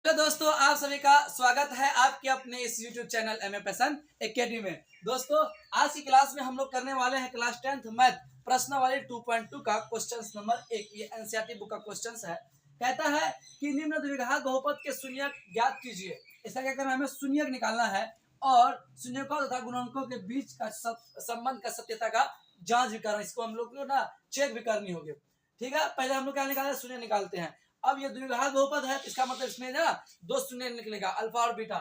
तो दोस्तों आप सभी का स्वागत है आपके अपने इस YouTube channel M A passion academy में। दोस्तों आज की क्लास में हम लोग करने वाले हैं क्लास 10th मैथ प्रश्नावली 2.2 का क्वेश्चन नंबर 1। ये एनसीईआरटी बुक का क्वेश्चन है। कहता है कि निम्न द्विघात बहुपद के शून्यक ज्ञात कीजिए। इसका क्या करना है, हमें शून्यक निकालना है और शून्यकों तथा गुणनकों के बीच का संबंध का सत्यता का जांच भी करना। इसको हम लोग ना चेक भी करनी होगी। ठीक है, पहले हम लोग क्या निकालते हैं, शून्य निकालते हैं। अब ये द्विघात बहुपद है, इसका मतलब इसमें ना दो शून्य निकलेगा, अल्फा और बीटा।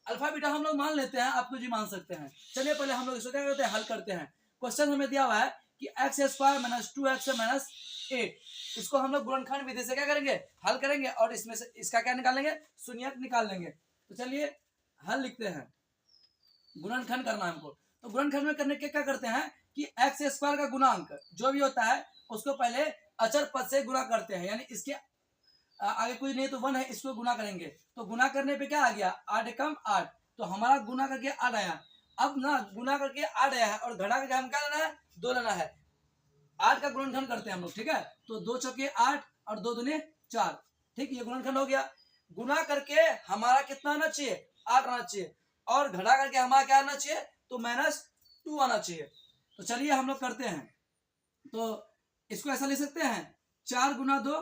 अल्फा बीटा हम लोग मान लेते हैं, आप कुछ भी मान सकते हैं। चलिए पहले हम लोग इसको क्या करते हैं, हल करते हैं। क्वेश्चन हमें दिया हुआ है कि x square minus 2x minus 8, इसको हम लोग गुणनखंड विधि से क्या करेंगे, हल करेंगे और इसमें से इसका क्या निकालेंगे, शून्यक निकाल लेंगे। तो चलिए हल लिखते हैं। गुणनखंड करना है हमको, तो गुणनखंड में करने के क्या करते हैं कि एक्स स्क्वायर का गुणांक जो भी होता है उसको पहले अचर पद से गुणा करते हैं, यानी इसके आगे कोई नहीं तो 1 है, इसको गुना करेंगे। तो गुना करने पे क्या आ गया, 8 एकम 8, तो हमारा गुना करके 8 आया। अब ना गुना करके 8 आया है और घटा करके हम क्या लेना है, 2 लेना है। 8 का गुणनखंड करते हैं हम लोग, ठीक है। तो 2 चौके 8 और 2 दूने 4, ठीक, ये गुणनखंड हो गया। गुना करके हमारा कितना आना चाहिए, 8 आना चाहिए और घटा करके हमारा क्या आना चाहिए, तो -2 आना चाहिए। तो चलिए हम लोग करते हैं। तो इसको ऐसा लिख सकते हैं, 4 गुना 2,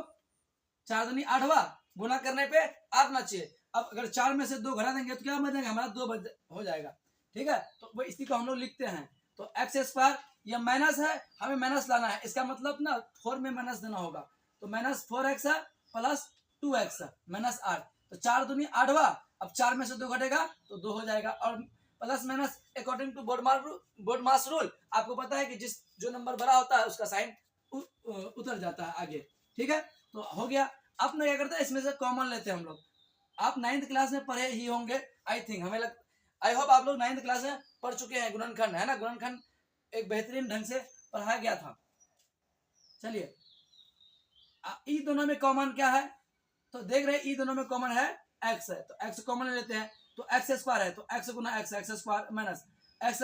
4 दूनी 8वां, गुना करने पे 8 आना चाहिए। अब अगर 4 में से 2 घटा देंगे तो क्या बच जाएगा, हमारा 2 हो जाएगा। ठीक है, तो वो इसी को हम लोग लिखते हैं। तो एक्स स्क्वायर ये माइनस है, हमें माइनस लाना है, इसका मतलब ना 4 में माइनस देना होगा। तो -4x है प्लस 2x है माइनस 8, तो 4 दूनी 8वां, अब 4 में से 2 घटेगा तो 2 हो जाएगा। और plus minus according to BODMAS rule, आपको पता है कि जो नंबर बड़ा होता है उसका साइन उतर जाता है आगे। ठीक है, तो हो गया। अब ना क्या करते हैं, इसमें से कॉमन लेते हैं हम लोग। आप 9th क्लास में पढ़े ही होंगे, आई थिंक, आई होप आप लोग 9th क्लास में पढ़ चुके हैं गुणनखंड, है ना। गुणनखंड एक बेहतरीन ढंग से पढ़ाया गया था। चलिए ई दोनों में कॉमन क्या है, तो देख रहे ई दोनों में कॉमन है एक्स है, तो एक्स कॉमन ले लेते हैं। तो एक्स स्क्वायर है तो एक्स गुना x, x square minus x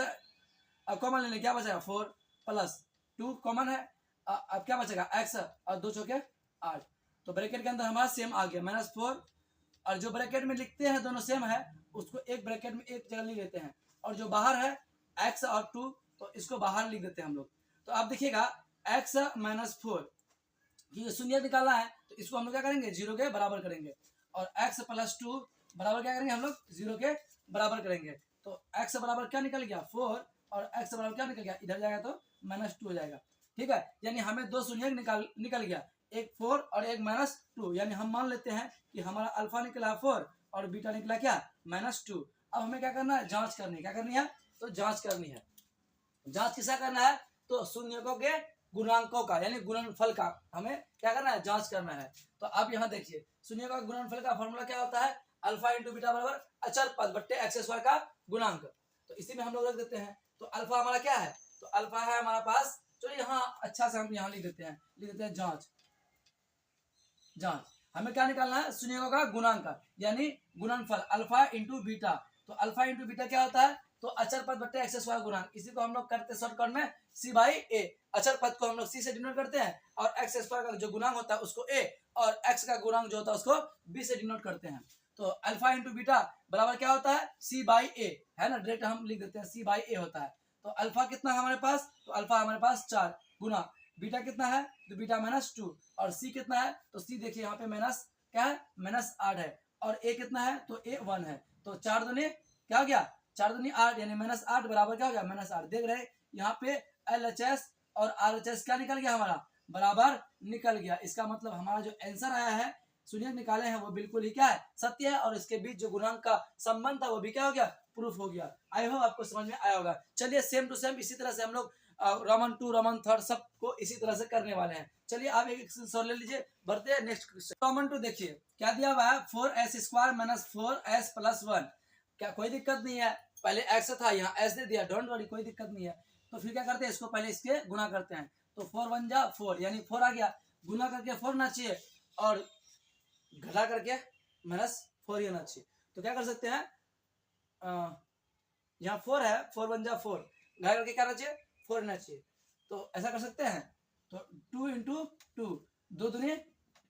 common लेने, क्या बचेगा 4 प्लस 2 कॉमन है। अब क्या बचेगा एक्स और 2 चौके 8, तो ब्रैकेट के अंदर हमारा सेम आ गया -4, और जो ब्रैकेट में लिखते हैं दोनों सेम है उसको एक ब्रैकेट में एक जगह लिख लेते हैं, और जो बाहर है x और 2 तो इसको बाहर लिख देते हैं हम लोग। तो आप देखिएगा x -4 ये शून्य निकालना है, तो इसको हम लोग क्या करेंगे, 0 के बराबर करेंगे, और x + 2 बराबर क्या करेंगे हम लोग, 0 के बराबर करेंगे। तो x बराबर क्या निकल गया 4 और x बराबर क्या निकल गया, इधर जाएगा तो -2 हो जाएगा। ठीक है, यानी हमें दो शून्य निकल गया, एक 4 और एक -2, यानी हम मान लेते हैं कि हमारा अल्फा निकला 4 और बीटा निकला क्या, -2। अब हमें क्या करना है, जांच करनी है। क्या करनी है, तो जांच करनी है। जांच किसका करना है, तो शून्यकों के गुणांकों का, यानी गुणनफल का हमें क्या करना है, जांच करना है। तो आप यहाँ देखिए, शून्य का गुणनफल का फॉर्मूला क्या होता है, अल्फा इंटू बीटा बराबर अचर पद बट्टे एक्स स्क्वायर का गुणांक। तो इसी में हम लोग रख देते हैं। तो अल्फा हमारा क्या है, तो अल्फा है हमारा पास, चलिए यहाँ अच्छा से हम यहाँ लिख देते हैं जांच। जांच हमें क्या निकालना है, शून्यकों का गुणांक, यानी गुणनफल अल्फा इंटू बीटा। तो अल्फा इंटू बीटा क्या होता है, तो अचर पद बट्टे एक्स स्क्वायर गुणांक। इसी को हम लोग करते हैं शॉर्टकट में c/a। अचर पद को हम लोग c से डिनोट करते हैं और एक्स स्क्वायर का जो गुणांक होता है उसको a, और x का गुणांक जो होता है उसको b से डिनोट करते हैं। तो अल्फा इंटू बीटा बराबर क्या होता है, c/a, है ना, डायरेक्ट हम लिख देते हैं c/a होता है। तो अल्फा कितना है हमारे पास, तो अल्फा हमारे पास 4 गुना बीटा कितना है, तो बीटा -2, और सी कितना है, तो सी देखिए यहाँ पे माइनस क्या है, -8 है, और ए कितना है, तो ए 1 है। तो 4 दूनी क्या हो गया, 4 दूनी 8, यानी -8 बराबर क्या हो गया, -8। देख रहे यहाँ पे LHS और RHS क्या निकल गया, हमारा बराबर निकल गया। इसका मतलब हमारा जो आंसर आया है, शून्य निकाले हैं, वो बिल्कुल ही क्या है, सत्य है, और इसके बीच जो गुणांक का संबंध था वो भी क्या हो गया, प्रूफ हो गया। आई होप आपको समझ में आया होगा। चलिए सेम टू सेम इसी तरह से हम लोग रोमन 2 रोमन 3 सबको इसी तरह से करने वाले हैं। चलिए आप एक ले लीजिए, बढ़ते हैं नेक्स्ट क्वेश्चन। रोमन 2 देखिए क्या दिया हुआ है, 4s square minus 4s plus 1। क्या कोई दिक्कत नहीं है, पहले x था यहाँ s दे दिया, डोंट वरी, कोई दिक्कत नहीं है। तो फिर क्या करते हैं, इसको पहले इसके गुना करते हैं। तो 4 1 जा 4, यानी 4 आ गया, गुना करके 4 ना चाहिए और घटा करके -4 ही आना चाहिए। तो क्या कर सकते हैं, यहाँ 4 है, 4 1 जा 4, घटा करके क्या आना चाहिए, 4 आना चाहिए। तो ऐसा कर सकते हैं। तो 2 × 2, 2 दूनी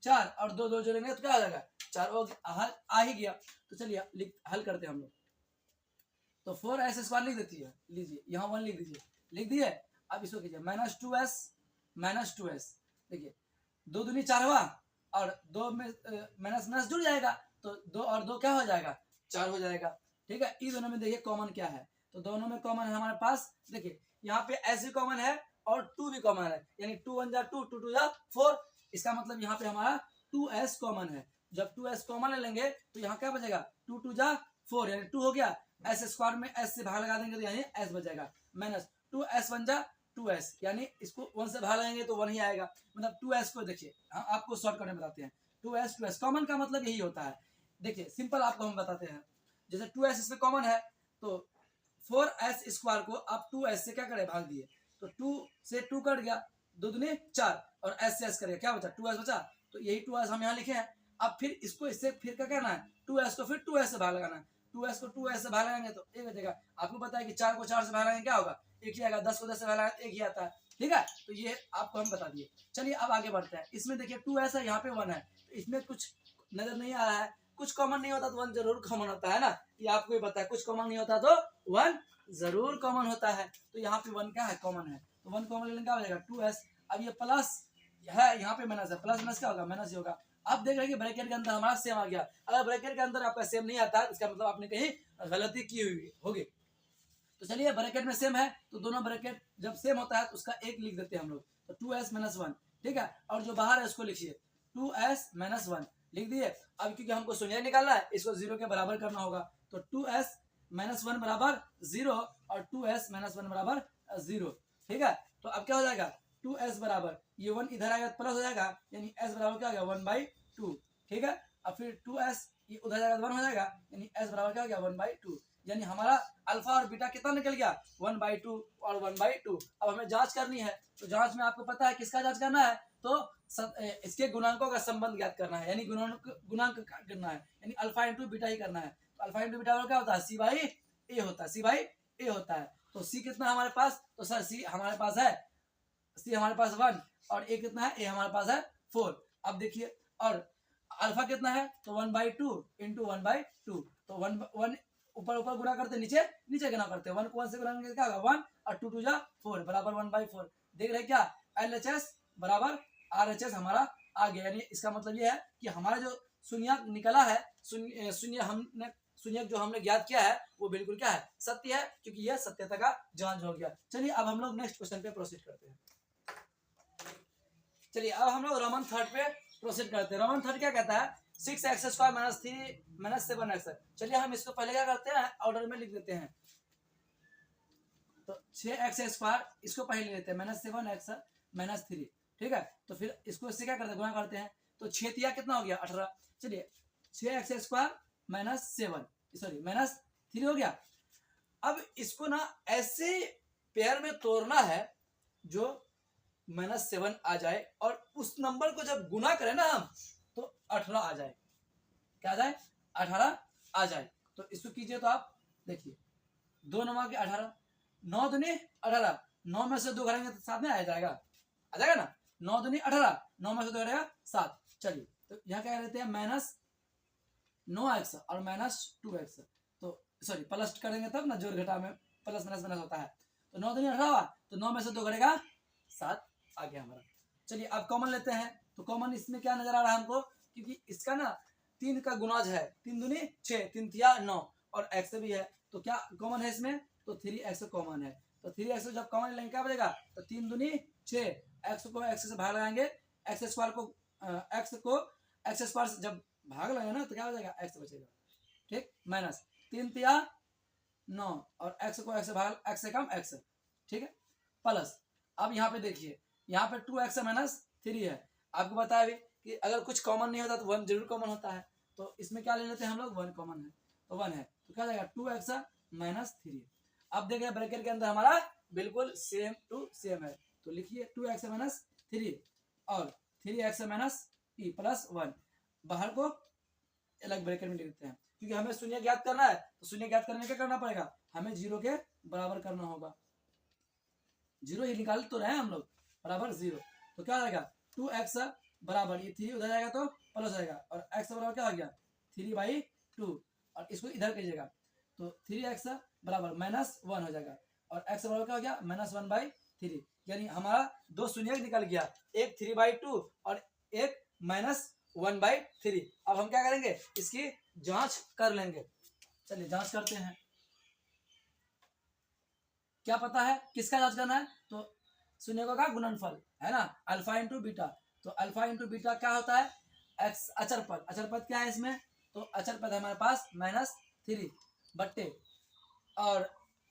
4 और 2 जोड़ेंगे तो क्या हो जाएगा चारों आ ही गया। तो चलिए हल करते हैं हम लोग। तो 4s² लिख देती है, लीजिए यहाँ 1 लिख दीजिए, लिख दिए। अब इसको कीजिए -2s। देखिए 2 दूनी 4 हुआ, और 2 में माइनस माइनस जुड़ जाएगा, तो 2 और 2 क्या हो जाएगा, 4 हो जाएगा। ठीक है, इन दोनों में देखिए कॉमन क्या है, तो दोनों में कॉमन है हमारे पास, देखिए यहाँ पे s भी कॉमन है और 2 भी कॉमन है, यानी 2 1 जा 2, 2 2 जा 4। इसका मतलब यहाँ पे हमारा 2s कॉमन है। जब 2s कॉमन ले लेंगे तो यहाँ क्या बचेगा, 2 2 जा 4, यानी 2 हो गया। s² में s से भाग लगा देंगे तो यानी s बचेगा, माइनस 2s 1 जा 2s, यानी इसको 1 से भाग लगाएंगे तो 1 ही आएगा। मतलब 2s को देखिए, हम आपको शॉर्टकट में बताते हैं, 2s कॉमन का मतलब यही होता है। देखिए सिंपल आपको हम बताते हैं, जैसे 2s इसमें कॉमन है, तो 4s² को आप 2s से क्या करें, भाग दिए, तो 2 से 2 कट गया, 2 दूनी 4, और s से s करेगा, क्या बचा, 2s बचा। तो यही 2s हम यहाँ लिखे हैं। अब फिर इसको इससे फिर क्या करना है, 2s को फिर 2s से भाग लगाना है, 2s को 2s से भाग लगाएंगे तो 1 बचेगा। आपको पता है कि 4 को 4 से भाग लगाएंगे क्या होगा, 1 ही आएगा, 10 को 10 से भाग लगाएंगे 1 ही आता है। ठीक है, तो ये आपको हम बता दिए। चलिए अब आगे बढ़ते हैं। इसमें देखिए 2s है, यहाँ पे 1 है, तो इसमें कुछ नजर नहीं आ रहा है, कुछ कॉमन नहीं होता तो 1 जरूर कॉमन होता है ना, ये आपको भी पता है, कुछ कॉमन नहीं होता तो 1 जरूर कॉमन होता है। तो यहाँ पे 1 क्या है, कॉमन है, तो 1 कॉमन लेने क्या हो जाएगा, 2s। अब ये प्लस है, यहाँ पे माइनस है, प्लस माइनस क्या होगा, माइनस ही होगा। अब देख रहे हैं कि ब्रैकेट के अंदर हमारा सेम आ गया। अगर ब्रैकेट के अंदर आपका सेम नहीं आता है, इसका मतलब आपने कहीं गलती की हुई होगी। तो चलिए ब्रैकेट में सेम है, तो दोनों ब्रैकेट जब सेम होता है तो उसका एक लिख देते हैं हम लोग, तो 2s - 1। ठीक है, और जो बाहर है उसको लिखिए 2s - 1 लिख दिए। अब क्योंकि हमको शून्य निकालना है, इसको 0 के बराबर करना होगा, तो 2s - 1 बराबर 0 और 2s - 1 बराबर 0। ठीक है, तो अब क्या हो जाएगा, 2s बराबर ये 1 इधर आएगा प्लस हो जाएगा, यानी s बराबर क्या हो गया, 1/2। ठीक है, अब फिर 2s ये उधर जाएगा 1 हो जाएगा, यानी s बराबर क्या हो गया, 1/2। यानी हमारा अल्फा और बीटा कितना निकल गया, 1/2 और 1/2। अब हमें जांच करनी है, तो जांच में आपको पता है किसका जांच करना है, तो इसके गुणांकों का संबंध ज्ञात करना है, यानी गुणांक करना है, यानी अल्फा इंटू बीटा ही करना है। तो अल्फा इंटू बीटा क्या होता है, c/a होता है, c/a होता है। तो c कितना हमारे पास, तो सर c हमारे पास है, c हमारे पास 1, और a कितना है, a हमारे पास है 4। अब देखिए, और अल्फा कितना है, तो 1/2 इंटू 1/2, तो 1 ऊपर ऊपर गुणा करते, नीचे नीचे गुणा करते, 1 को 1 से गुणा करेंगे क्या होगा, 1 और 2 2 जा 4 बराबर 1/4। देख रहे क्या, LHS बराबर RHS हमारा आ गया। यानी इसका मतलब ये है कि हमारा जो शून्यक निकला है, शून्यक जो हमने ज्ञात किया है वो बिल्कुल क्या है, सत्य है, क्योंकि यह सत्यता का जांच हो गया। चलिए अब हम लोग नेक्स्ट क्वेश्चन पे प्रोसीड करते हैं। चलिए अब हम लोग रोमन थर्ड पे प्रोसीड करते हैं। रोमन थर्ड क्या कहता है, 6x² - 3 - 7x। चलिए हम इसको पहले क्या करते हैं, ऑर्डर में लिख देते हैं। तो 6x² इसको पहले लेते हैं, -7x - 3। ठीक है, तो फिर इसको इससे क्या करते हैं, गुणा करते हैं, तो 6 तिया कितना हो गया, 18। चलिए 6x² - 7 सॉरी -3 हो गया। अब इसको ना ऐसे पेयर में तोड़ना है जो -7 आ जाए, और उस नंबर को जब गुना करें ना हम, तो 18 आ जाए, क्या आ जाए, 18 आ जाए। तो इसको कीजिए, तो आप देखिए 2 9 के 18, 9 दूनी 18, 9 में से 2 घटाएंगे तो 7 में आ जाएगा ना, 9 दूनी 18, 9 में से 2 घटाएगा 7। चलिए तो यहाँ क्या रहते हैं, -9x और -2x, तो सॉरी प्लस करेंगे तब ना, जोड़ घटा में प्लस माइनस माइनस होता है। तो 9 दूनी 18, तो 9 में से 2 घटेगा 7 आ गया हमारा। चलिए अब कॉमन लेते हैं, तो कॉमन इसमें क्या नजर आ रहा है हमको, क्योंकि इसका ना 3 का गुणाज है, 3 दूनी 6, 3 तिया 9, और x भी है, तो क्या कॉमन है इसमें, तो 3x कॉमन है। तो 3x जब कॉमन लेंगे क्या बचेगा, तो 3 दूनी 6, x को x से भाग लगाएंगे, x² को x² से जब भाग लगाएंगे ना, तो क्या बचेगा, x बचेगा। ठीक, माइनस 3 तिया 9, और x को x से भाग, x से कम x। ठीक है, प्लस अब यहाँ पे देखिए, यहाँ पे 2x - 3 है। आपको बताया भी कि अगर कुछ कॉमन नहीं होता तो 1 जरूर कॉमन होता है, तो इसमें क्या ले लेते हैं हम लोग, 1 कॉमन है, तो 1 है, तो क्या जाएगा 2x - 3। अब देखिए ब्रैकेट के अंदर हमारा बिल्कुल सेम टू सेम है, तो लिखिए 2x - 3 और 3x - e प्लस 1, बाहर को अलग ब्रैकेट में लिख देते हैं, क्योंकि हमें शून्य ज्ञात करना है, तो शून्य ज्ञात करने क्या करना पड़ेगा, हमें 0 के बराबर करना होगा। 0 ही निकाल तो रहे हैं हम लोग, बराबर 0, तो क्या हो जाएगा 2x बराबर, ये 3 उधर जाएगा तो प्लस हो जाएगा, और x बराबर क्या हो गया 3/2, और इसको इधर कीजिएगा तो 3x बराबर -1 हो जाएगा, और x बराबर क्या हो गया -1/3, यानी हमारा दो शून्य निकल गया, एक 3/2 और एक -1/3। अब हम क्या करेंगे, इसकी जांच कर लेंगे। चलिए जांच करते हैं। क्या पता है किसका जांच करना है, तो शून्य का गुणनफल है ना, अल्फा इंटू बीटा। तो अल्फा इंटू बीटा क्या होता है, एक्स अचर पद, अचर पद क्या है इसमें, तो अचर पद हमारे पास -3 बट्टे और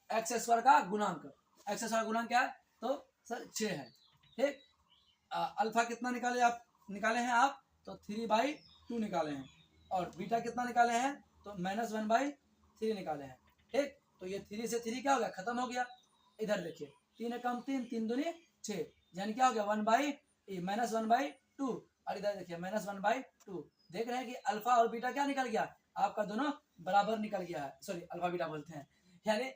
एक्स स्क्वायर का गुणांक, एक्स स्क्वायर गुणांक क्या है, तो सर 6 है। ठीक, अल्फा कितना निकाले हैं आप, तो 3/2 निकाले हैं, और बीटा कितना निकाले हैं, तो -1/3 निकाले हैं। ठीक, तो ये 3 से 3 क्या हो गया, खत्म हो गया। इधर देखिए 3 एकम 3, 3 दूनी 6, यानी क्या हो गया -1/2, और इधर देखिए -1/2। देख रहे हैं कि अल्फा और बीटा क्या निकल गया, आपका दोनों बराबर निकल गया है, सॉरी अल्फा बीटा बोलते हैं, यानी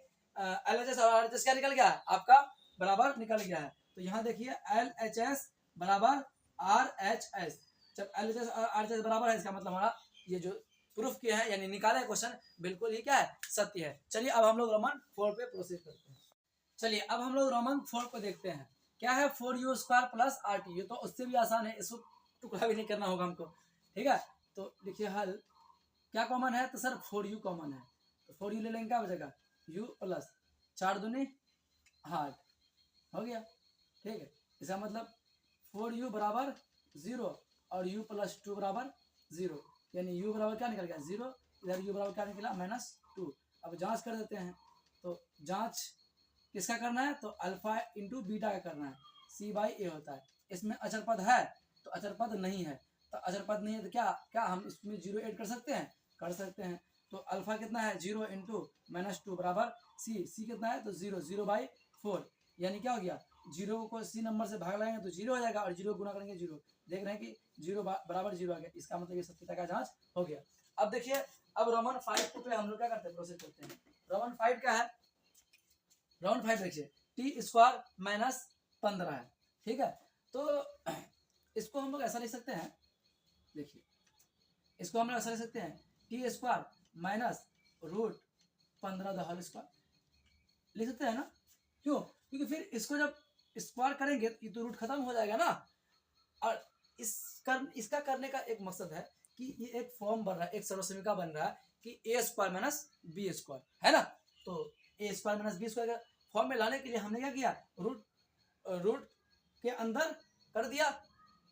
LHS और RHS क्या निकल गया है, आपका बराबर निकल गया है। तो यहाँ देखिए LHS बराबर RHS, जब LHS और RHS बराबर है इसका मतलब हमारा ये जो प्रूफ किया है यानी निकाले क्वेश्चन बिल्कुल ही क्या है, सत्य है। चलिए अब हम लोग रोमन 4 पे प्रोसीड करते हैं। चलिए अब हम लोग रोमन 4 को देखते हैं। क्या है 4u² + RT, ये तो उससे भी आसान है, इसको टुकड़ा भी नहीं करना होगा हमको। ठीक है, तो देखिए हल क्या कॉमन है, तो सर 4u कॉमन है, तो 4u ले लेंगे, क्या बचेगा u प्लस 4 दूनी 8 हो गया। ठीक है, इसका मतलब 4u बराबर 0 और u + 2 बराबर 0, यानी u बराबर क्या निकल गया 0, इधर u बराबर क्या निकला -2। अब जांच कर देते हैं, तो जांच किसका करना है, तो अल्फा इंटू बीटा का करना है, c/a होता है। इसमें अचर पद है, तो अचर पद नहीं है, तो अचर पद नहीं है तो क्या हम इसमें 0 ऐड कर सकते हैं, कर सकते हैं। तो अल्फा कितना है 0 इंटू -2 बराबर c कितना है, तो 0/4, यानी क्या हो गया 0 को c नंबर से भाग लगाएंगे तो 0 हो जाएगा, और 0 गुना करेंगे 0, देख रहे हैं कि 0 बराबर 0 आ गया, इसका मतलब ये सत्यता का जांच हो गया। अब देखिए अब रोमन 5 पे हम लोग क्या करते हैं, प्रोसेस करते हैं। रोमन 5 क्या है, रोमन 5 देखिए t² - 15 है। ठीक है, तो इसको हम लोग ऐसा लिख सकते हैं, देखिए इसको हम लोग ऐसा लिख सकते हैं t² - √15² लिख सकते हैं ना, क्यों, क्योंकि फिर इसको जब स्क्वायर करेंगे तो ये तो रूट खत्म हो जाएगा ना, और इसका करने का एक मकसद है कि ये एक फॉर्म बन रहा है, एक सर्वसमीका बन रहा है कि a² - b² है ना, तो a² - b² फॉर्म में लाने के लिए हमने क्या किया, रूट के अंदर कर दिया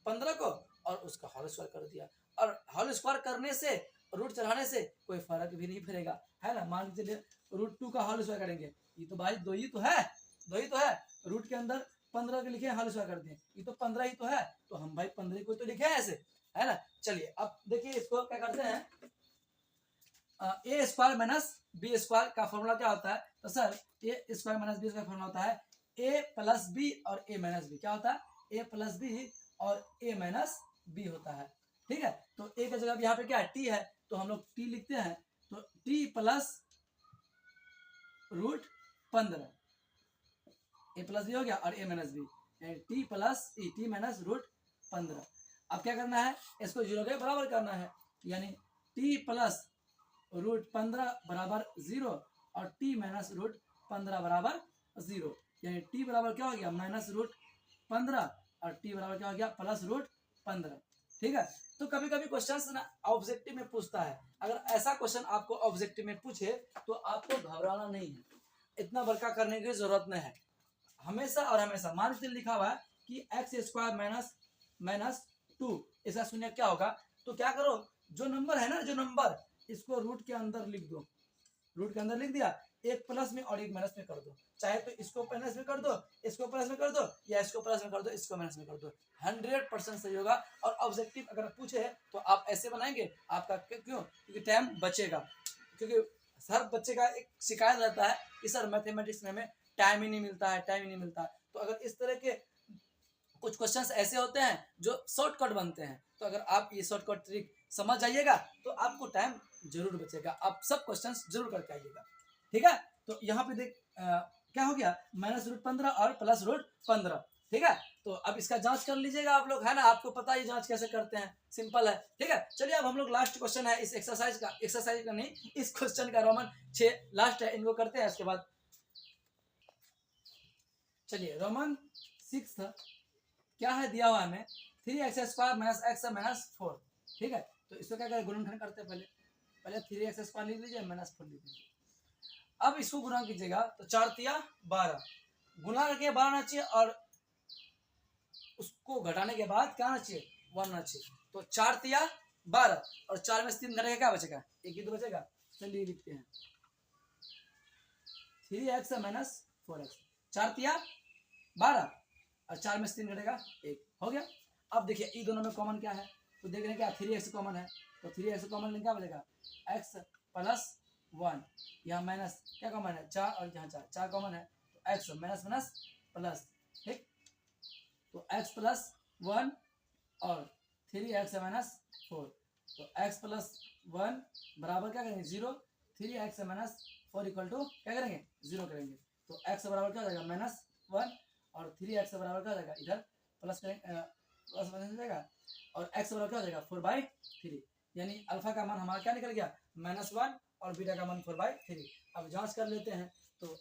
15 को और उसका होल स्क्वायर कर दिया, और होल स्क्वायर करने से रूट चढ़ाने से कोई फर्क भी नहीं पड़ेगा, है ना। मान के चलिए √2 का होल स्क्वायर करेंगे, ये तो भाई 2 ही तो है, रूट के अंदर 15 के लिखे होल स्क्वायर कर दिए, ये तो 15 ही तो है, तो हम भाई 15 को तो लिखे हैं ऐसे, है ना। चलिए अब देखिए इसको क्या करते हैं, a² - b² का फॉर्मूला क्या होता है, तो सर a² - b² फॉर्मूला होता है a + b और a - b, क्या होता है a + b और a - b होता है। ठीक है, तो a का जगह यहाँ पे क्या है t है, तो हम लोग t लिखते हैं, तो t + √15, a + b हो गया और a - b, t - √15। अब क्या करना है, इसको 0 के बराबर करना है, यानी t + √15 बराबर 0 और t - √15 बराबर 0, यानी t बराबर क्या हो गया -√15 और t बराबर क्या हो गया +√15। ठीक है, तो कभी कभी क्वेश्चन ना ऑब्जेक्टिव में पूछता है, अगर ऐसा क्वेश्चन आपको ऑब्जेक्टिव में पूछे तो आपको घबराना नहीं है, इतना बड़का करने की जरूरत नहीं है। हमेशा और हमेशा मान के लिखा हुआ है कि x² - 2 इसका शून्य क्या होगा, तो क्या करो, जो नंबर है ना, जो नंबर इसको रूट के अंदर लिख दो, रूट के अंदर लिख दिया, एक प्लस में और एक माइनस में कर दो, चाहे तो इसको प्लस में कर दो, इसको प्लस में कर दो, या इसको प्लस में कर दो, इसको माइनस में कर दो, 100% सही होगा। और ऑब्जेक्टिव अगर पूछे तो आप ऐसे बनाएंगे, आपका क्यों, क्योंकि टाइम बचेगा, क्योंकि हर बच्चे का एक शिकायत रहता है कि सर मैथमेटिक्स में हमें टाइम ही नहीं मिलता है, तो अगर इस तरह के कुछ क्वेश्चंस ऐसे होते हैं जो शॉर्टकट बनते हैं, तो अगर आप ये शॉर्टकट ट्रिक समझ जाइएगा तो आपको टाइम जरूर बचेगा, आप सब क्वेश्चंस जरूर करके आइएगा। ठीक है, तो यहाँ पे देख क्या हो गया -√15 और +√15, ठीक है, तो अब इसका जांच कर लीजिएगा आप लोग, है ना, आपको पता ही जांच कैसे करते हैं, सिंपल है। ठीक है, चलिए अब हम लोग लास्ट क्वेश्चन है इस एक्सरसाइज का नहीं, इस क्वेश्चन का रोमन 6 लास्ट है, इनको करते हैं, इसके बाद चलिए रोमन 6 क्या है दिया हुआ हमें 3x² माइनस एक्स माइनस 4। ठीक है, तो इसको क्या करें, गुणनखंड करते हैं, पहले 3x² लिख लीजिए माइनस 4 लिख लीजिए। अब इसको गुणा कीजिएगा तो 4 तिया 12, गुणा करके 12 आना चाहिए और उसको घटाने के बाद क्या आना चाहिए, 1 आना चाहिए। तो 4 तिया 12 और 4 में से 3 घटेगा, क्या बचेगा, एक ही तो बचेगा। चलिए लिखते हैं 3x माइनस 4x, 4 तिया 12 और 4 में से 3 घटेगा 1, हो गया। अब देखिए इन दोनों में कॉमन क्या है, तो देख रहे हैं क्या 3x कॉमन है, तो 3x कॉमन लेंगे क्या बचेगा, x प्लस 1, यहाँ माइनस क्या कॉमन है 4 और यहाँ 4 कॉमन है, तो x माइनस माइनस प्लस। ठीक, तो x प्लस 1 और 3x माइनस 4, तो x प्लस 1 बराबर क्या करेंगे 0, 3x माइनस 4 इक्वल टू क्या करेंगे 0 करेंगे, तो x बराबर क्या हो जाएगा माइनस 1 और 3x बराबर क्या हो जाएगा, इधर प्लस करेंगे प्लस हो जाएगा और x बराबर क्या हो जाएगा 4/3, यानी अल्फा का मान हमारा क्या निकल गया -1 और बीटा का मान 4/3। अब जांच कर लेते हैं, तो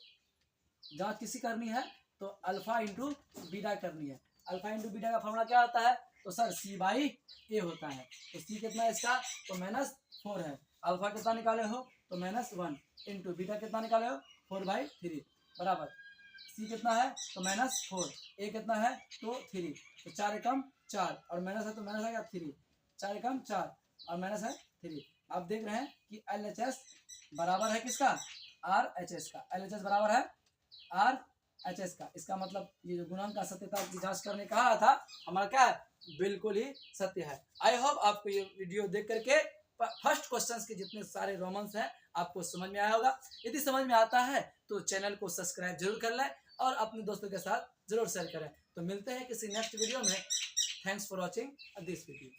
जांच किसी करनी है, तो अल्फा इंटू बीटा करनी है। अल्फा इंटू बीटा का फॉर्मूला क्या होता है, तो सर C/A होता है, तो C कितना है इसका, तो -4 है, अल्फा कितना निकाले हो तो -1 इंटू बीटा कितना निकाले हो 4/3 बराबर C कितना है तो -4, A कितना है तो 3, तो 4 एकम 4 और माइनस है तो माइनस है क्या 3, 4 एकम 4 और माइनस है 3। आप देख रहे हैं कि LHS बराबर है किसका, RHS का, LHS बराबर है RHS का, इसका मतलब ये जो गुणांक का सत्यता की जांच करने कहा था हमारा क्या है, बिल्कुल ही सत्य है। आई होप आपको ये वीडियो देख करके फर्स्ट क्वेश्चंस के जितने सारे रोमन्स हैं आपको समझ में आया होगा। यदि समझ में आता है तो चैनल को सब्सक्राइब जरूर कर लें और अपने दोस्तों के साथ जरूर शेयर करें। तो मिलते हैं किसी नेक्स्ट वीडियो में। Thanks for watching this video.